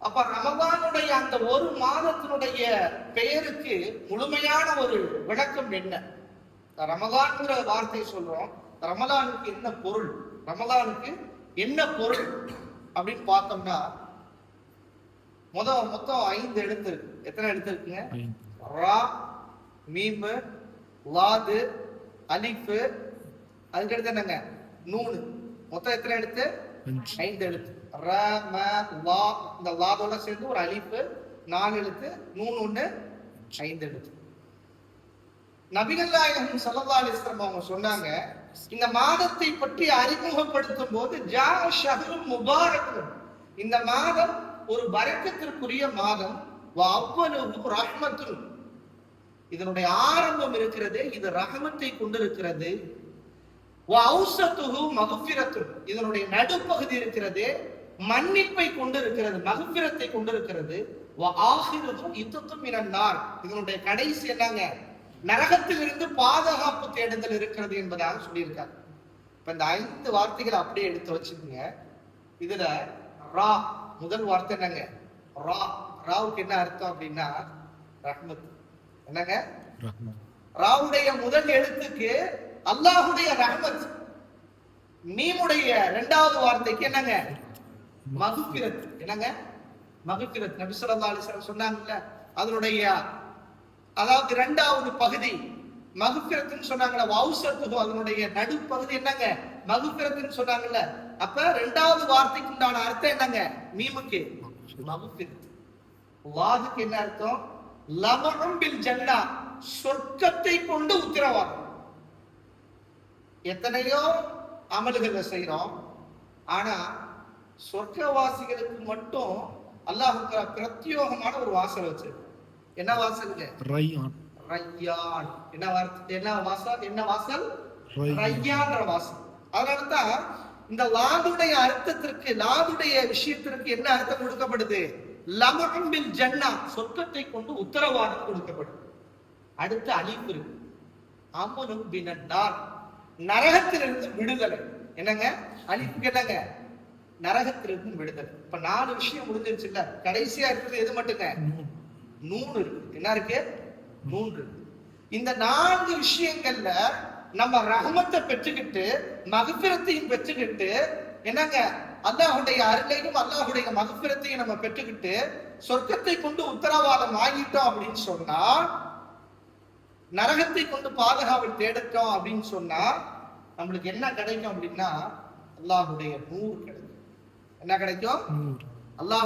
அப்ப ரமதானுடைய அந்த ஒரு மாதத்தினுடைய பெயருக்கு முழுமையான ஒரு விளக்கம் என்ன? ரமதான்ங்கிற வார்த்தை சொல்றோம். ரமலானுக்கு என்ன பொருள்? ரமலானுக்கு என்ன பொருள் அப்படின்னு பார்த்தோம்னா, மொத்தம் 5 எழுத்து இருக்கு. எத்தனை எழுத்து இருக்குங்க? ரா, மீம், லாது, அலிஃப், அதுக்கடுத்து என்னங்க? நூனு. மொத்தம் எத்தனை எழுத்து? 5 எழுத்து. ர, ம, லா, இந்த லாதோட சேர்ந்து ஒரு அலிஃப், 4 எழுத்து, நூன் 1, 5 எழுத்து. நபிகள் நாயகம் ஸல்லல்லாஹு அலைஹி வஸல்லம் அவங்க சொன்னாங்க, இந்த மாதத்தை பற்றி அறிமுகப்படுத்தும் போது ஜா ஷஹ்ருன் முபாரக், இந்த மாதம் ஒரு பரக்கத்திற்குரிய மாதம், வ அவ்வலுஹு ரஹ்மத்துன், இதனுடைய ஆரம்பம் இருக்கிறது, இது ரஹமத்தை கொண்டிருக்கிறது, வ அவ்ஸதுஹு மக்ஃபிரத்துன், இதனுடைய நடுப்பகுதி இருக்கிறது, மன்னிப்பை கொண்டிருக்கிறது, மக்ஃபிரத்தை கொண்டிருக்கிறது, வ ஆகிருஹு இத்தத்தும் மினன் நார், இதனுடைய கடைசி என்னங்க? நரகத்திலிருந்து பாதுகாப்பு தேடுதல் இருக்கிறது என்பதாக சொல்லியிருக்காங்க. இப்ப இந்த 5 வார்த்தைகளை அப்படியே எடுத்து வச்சுக்கோங்க. இதுல ரா, முதல் வார்த்தை என்னங்க? ரா. ராவுக்கு என்ன அர்த்தம் அப்படின்னா ரஹ்மத். என்னங்க? ராவுடைய முதல் எழுத்துக்கு அல்லாஹுடைய ரஹ்மத். மீமுடைய 2வது வார்த்தைக்கு என்னங்க? மக்ஃபிரத். என்னங்க? மக்ஃபிரத். நபி ஸல்லல்லாஹு அலைஹி வஸல்லம் சொன்னாங்கல்ல, அதனுடைய அதாவது 2வது பகுதி மக்ஃபிரத்னு சொன்னாங்கல்ல, வௌஸத்துஹு, அதனுடைய நடுப்பகுதி என்னங்க? மக்ஃபிரத்னு சொன்னாங்கல்ல. அப்ப 2வது வார்த்தைக்கு உண்டான அர்த்தம் என்னங்க? மீமுக்கு மக்ஃபிரத். லாதுக்கு என்ன அர்த்தம்? லமஉம் பில் ஜன்னா, சொர்க்கத்தை கொண்டு உத்தரவாதம். எத்தனையோ அமல்களை செய்றோம், ஆனா சொர்க்கவாசிகளுக்கு மட்டும் அல்லாஹ் பிரத்யோகமான ஒரு வாசல் வச்சிருக்கான். என்ன வாசலுங்க? ரய்யான். ரய்யான். என்ன வாசல்? ரய்யான்ற வாசல். அதனாலதான் இந்த லாதுடைய அர்த்தத்திற்கு, லாதுடைய விஷயத்திற்கு என்ன அர்த்தம் கொடுக்கப்படுது? லமஉம் பில் ஜன்னா, சொர்க்கத்தை கொண்டு உத்தரவாதம் கொடுக்கப்படுது. அடுத்து அலிஃப் இருக்கு. அமனும் பினன் நார், நரகத்திலிருந்து விடுதலை. என்னங்க? அலிஃப்க்கு என்னங்க? நரகத்திலிருந்து விடுதலை. இப்ப 4 விஷயம் முடிஞ்சிருச்சு இல்ல? கடைசியா இருக்குது எது மட்டுங்க? நூன் இருக்கு. என்ன இருக்கு? நூன் இருக்கு. இந்த 4 விஷயங்கள்ல நம்ம ரஹமத்தை பெற்றுக்கிட்டு, மக்ஃபிரத்தையும் பெற்றுக்கிட்டு, என்னங்க? அல்லாஹ்வுடைய அருளையும் அல்லாஹ்வுடைய மக்ஃபிரத்தையும் நம்ம பெற்றுக்கிட்டு சொர்க்கத்தை கொண்டு உத்தரவாதம் ஆகிட்டோம் அப்படின்னு சொன்னா, நரகத்தை கொண்டு பாதுகாவல் தேடட்டோம் அப்படின்னு சொன்னா, நம்மளுக்கு என்ன கிடைக்கும் அப்படின்னா அல்லாஹ்வுடைய நூர் கிடைக்கும். என்ன கிடைக்கும்? அல்லாஹ்